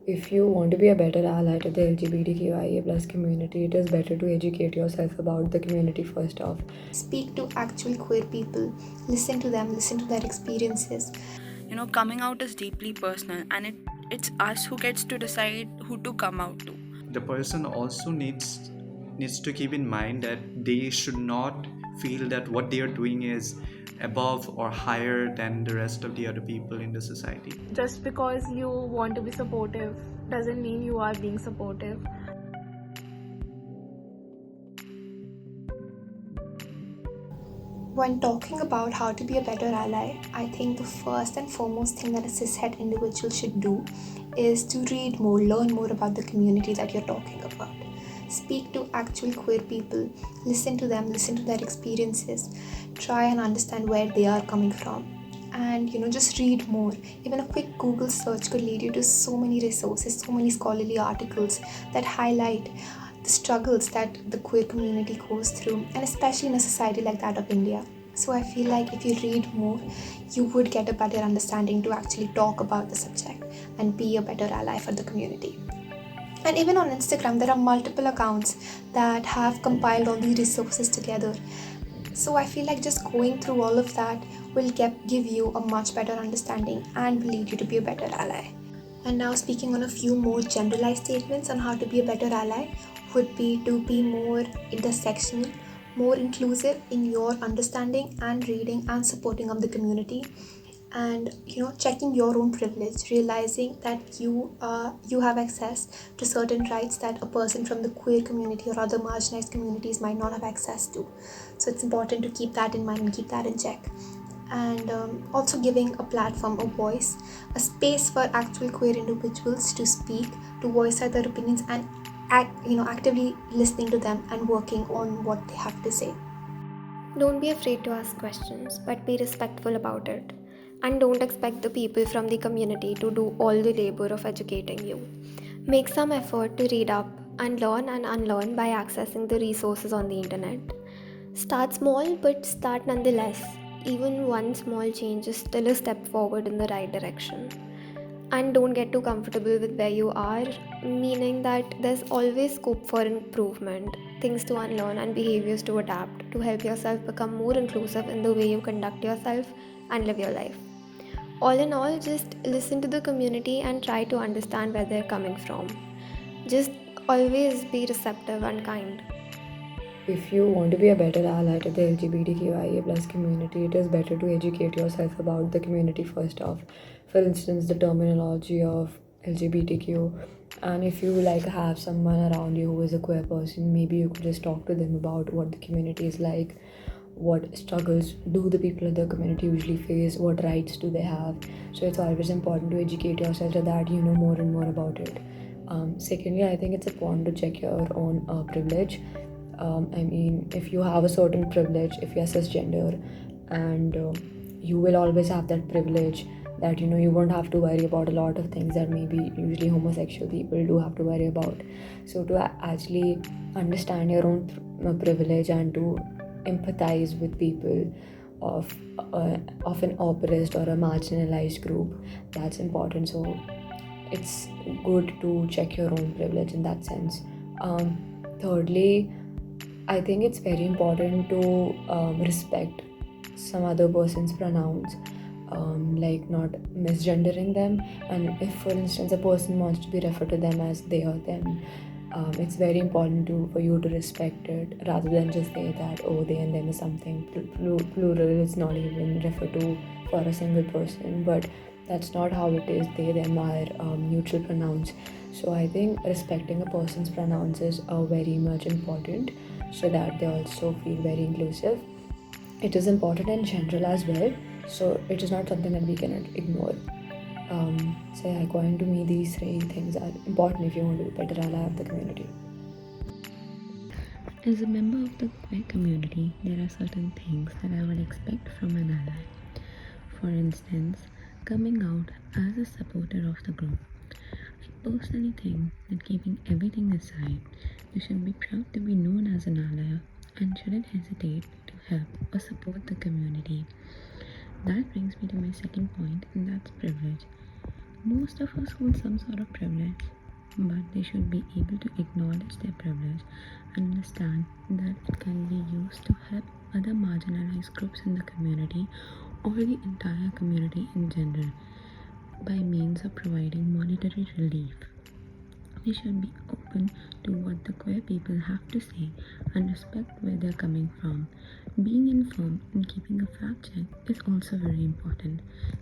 If you want to be a better ally to the LGBTQIA plus community, it is better to educate yourself about the community first off. Speak to actual queer people, listen to them, listen to their experiences. Coming out is deeply personal, and it's us who gets to decide who to come out to. The person also needs to keep in mind that they should not feel that what they are doing is above or higher than the rest of the other people in the society. Just because you want to be supportive doesn't mean you are being supportive. When talking about how to be a better ally, I think the first and foremost thing that a cishet individual should do is to read more, learn more about the community that you're talking about. Speak to actual queer people, listen to them, listen to their experiences, try and understand where they are coming from. And just read more. Even a quick Google search could lead you to so many resources, so many scholarly articles that highlight the struggles that the queer community goes through, and especially in a society like that of India. So I feel like if you read more, you would get a better understanding to actually talk about the subject and be a better ally for the community. And even on Instagram, there are multiple accounts that have compiled all these resources together. So I feel like just going through all of that will give you a much better understanding and will lead you to be a better ally. And now, speaking on a few more generalized statements on how to be a better ally, would be to be more intersectional, more inclusive in your understanding and reading and supporting of the community, and checking your own privilege, realizing that you have access to certain rights that a person from the queer community or other marginalized communities might not have access to. So it's important to keep that in mind and keep that in check. And also giving a platform, a voice, a space for actual queer individuals to speak, to voice out their opinions, and actively listening to them and working on what they have to say. Don't be afraid to ask questions, but be respectful about it. And don't expect the people from the community to do all the labor of educating you. Make some effort to read up and learn and unlearn by accessing the resources on the internet. Start small, but start nonetheless. Even one small change is still a step forward in the right direction. And don't get too comfortable with where you are, meaning that there's always scope for improvement, things to unlearn, and behaviors to adapt to help yourself become more inclusive in the way you conduct yourself and live your life. All in all, just listen to the community and try to understand where they're coming from. Just always be receptive and kind. If you want to be a better ally to the LGBTQIA plus community, it is better to educate yourself about the community first off. For instance, the terminology of LGBTQ. And if you have someone around you who is a queer person, maybe you could just talk to them about what the community is like, what struggles do the people in the community usually face, what rights do they have. So it's always important to educate yourself so that you know more and more about it. Secondly, I think it's important to check your own privilege. I mean, if you have a certain privilege, if you're cisgender, and you will always have that privilege that you won't have to worry about a lot of things that maybe usually homosexual people do have to worry about. So to actually understand your own privilege and to empathize with people of of an oppressed or a marginalized group, that's important. So it's good to check your own privilege in that sense. Thirdly, I think it's very important to respect some other person's pronouns, like not misgendering them. And if, for instance, a person wants to be referred to them as they or them, it's very important for you to respect it rather than just say that, oh, they and them is something plural. It's not even referred to for a single person, but that's not how it is. They, them are neutral pronouns. So I think respecting a person's pronouns is very much important so that they also feel very inclusive. It is important in general as well, so it is not something that we cannot ignore. So yeah, according to me, these three things are important if you want to be a better ally of the community. As a member of the queer community, there are certain things that I would expect from an ally. For instance, coming out as a supporter of the group. I personally think that keeping everything aside, you should be proud to be known as an ally and shouldn't hesitate to help or support the community. That brings me to my second point, and that's privilege. Most of us hold some sort of privilege, but they should be able to acknowledge their privilege and understand that it can be used to help other marginalized groups in the community or the entire community in general by means of providing monetary relief. We should be open to what the queer people have to say and respect where they're coming from. Being informed and keeping a fact check is also very important.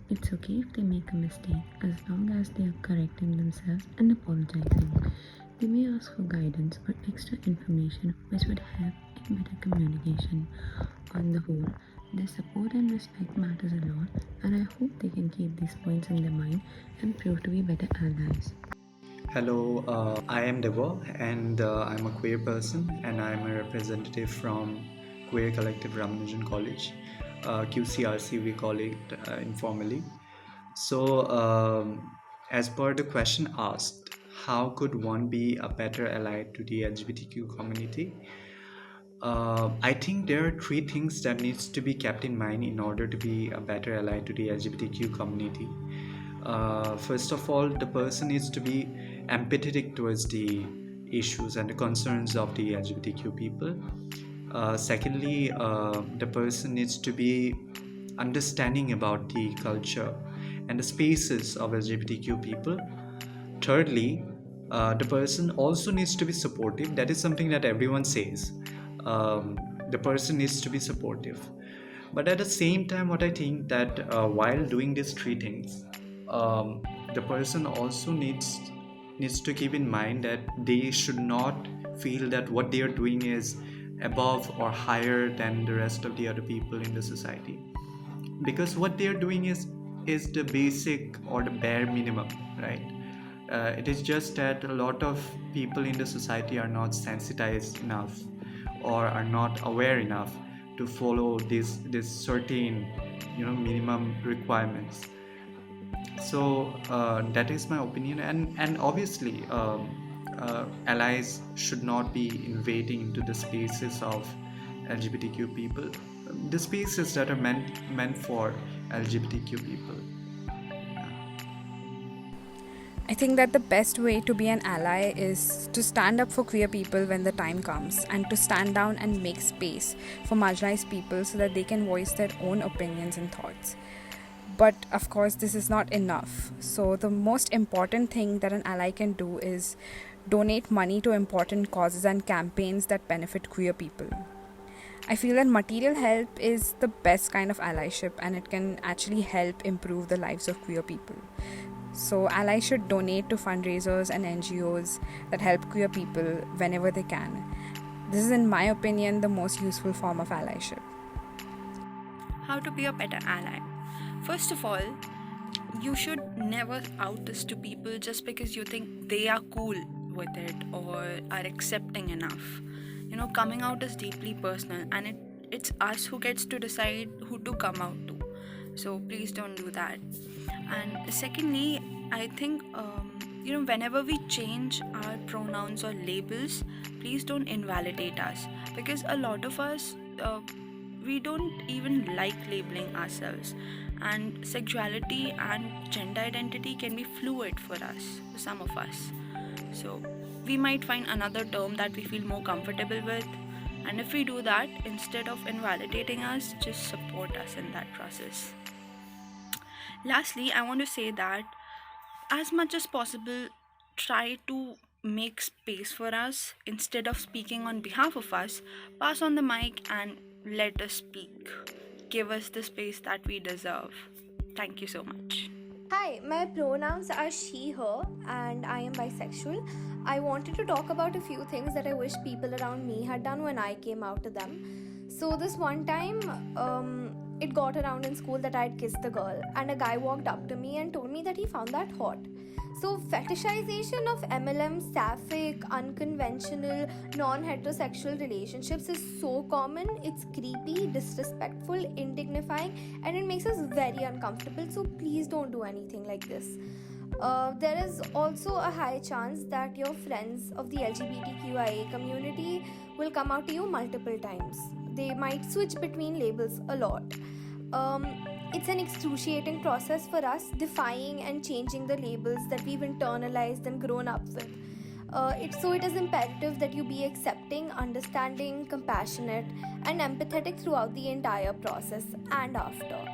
It's okay if they make a mistake as long as they are correcting themselves and apologizing. They may ask for guidance or extra information which would help in better communication. On the whole, their support and respect matters a lot, and I hope they can keep these points in their mind and prove to be better allies. Hello, I am Devo, and I'm a queer person, and I'm a representative from Queer Collective Ramanujan College, QCRC we call it informally. So, as per the question asked, how could one be a better ally to the LGBTQ community? I think there are three things that needs to be kept in mind in order to be a better ally to the LGBTQ community. First of all, the person needs to be empathetic towards the issues and the concerns of the LGBTQ people. Secondly, the person needs to be understanding about the culture and the spaces of LGBTQ people. Thirdly, the person also needs to be supportive. That is something that everyone says. The person needs to be supportive. But at the same time, what I think that while doing these three things, the person also needs to keep in mind that they should not feel that what they are doing is above or higher than the rest of the other people in the society, because what they are doing is the basic or the bare minimum, right? It is just that a lot of people in the society are not sensitized enough or are not aware enough to follow this certain minimum requirements. So that is my opinion, and obviously allies should not be invading into the spaces of LGBTQ people, the spaces that are meant for LGBTQ people. I think that the best way to be an ally is to stand up for queer people when the time comes, and to stand down and make space for marginalized people so that they can voice their own opinions and thoughts. But of course, this is not enough. So the most important thing that an ally can do is donate money to important causes and campaigns that benefit queer people. I feel that material help is the best kind of allyship, and it can actually help improve the lives of queer people. So allies should donate to fundraisers and NGOs that help queer people whenever they can. This is, in my opinion, the most useful form of allyship. How to be a better ally? First of all, you should never out this to people just because you think they are cool with it or are accepting enough. Coming out is deeply personal, and it's us who gets to decide who to come out to. So please don't do that. And secondly, I think whenever we change our pronouns or labels, please don't invalidate us, because a lot of us we don't even like labeling ourselves, and sexuality and gender identity can be fluid for some of us. So we might find another term that we feel more comfortable with, and if we do that, instead of invalidating us, just support us in that process. Lastly, I want to say that as much as possible, try to make space for us. Instead of speaking on behalf of us, pass on the mic and let us speak. Give us the space that we deserve. Thank you so much. Hi, my pronouns are she, her, and I am bisexual. I wanted to talk about a few things that I wish people around me had done when I came out to them. So this one time, it got around in school that I had kissed a girl, and a guy walked up to me and told me that he found that hot. So fetishization of MLM, sapphic, unconventional, non-heterosexual relationships is so common. It's creepy, disrespectful, indignifying, and it makes us very uncomfortable. So please don't do anything like this. There is also a high chance that your friends of the LGBTQIA community will come out to you multiple times. They might switch between labels a lot. It's an excruciating process for us, defying and changing the labels that we've internalized and grown up with. So it is imperative that you be accepting, understanding, compassionate, and empathetic throughout the entire process and after.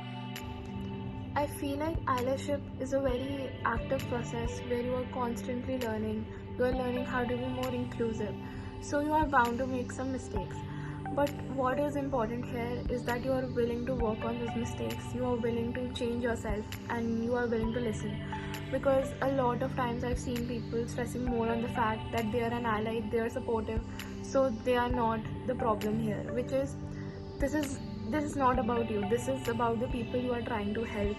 I feel like allyship is a very active process where you are constantly learning. You are learning how to be more inclusive. So you are bound to make some mistakes. But what is important here is that you are willing to work on those mistakes. You are willing to change yourself and you are willing to listen. Because a lot of times I've seen people stressing more on the fact that they are an ally, they are supportive, so they are not the problem here, which is this is not about you. This is about the people you are trying to help.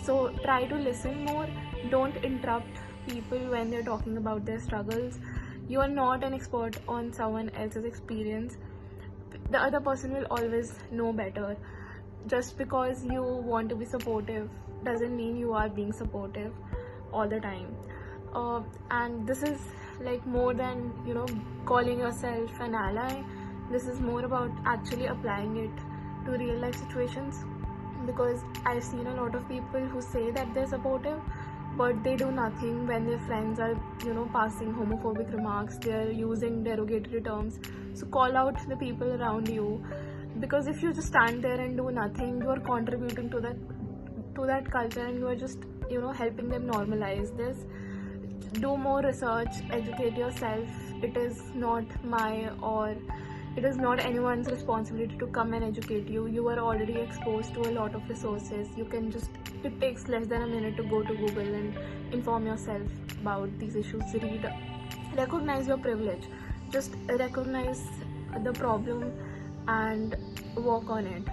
So try to listen more. Don't interrupt people when they're talking about their struggles. You are not an expert on someone else's experience. The other person will always know better. Just because you want to be supportive doesn't mean you are being supportive all the time. And this is like more than calling yourself an ally. This is more about actually applying it to real life situations, because I've seen a lot of people who say that they're supportive but they do nothing when their friends are passing homophobic remarks, they're using derogatory terms. So call out the people around you, because if you just stand there and do nothing, you are contributing to that culture, and you are just helping them normalize this. Do more research, educate yourself. It is not anyone's responsibility to come and educate you. You are already exposed to a lot of resources. It takes less than a minute to go to Google and inform yourself about these issues. Recognize your privilege. Just recognize the problem and work on it.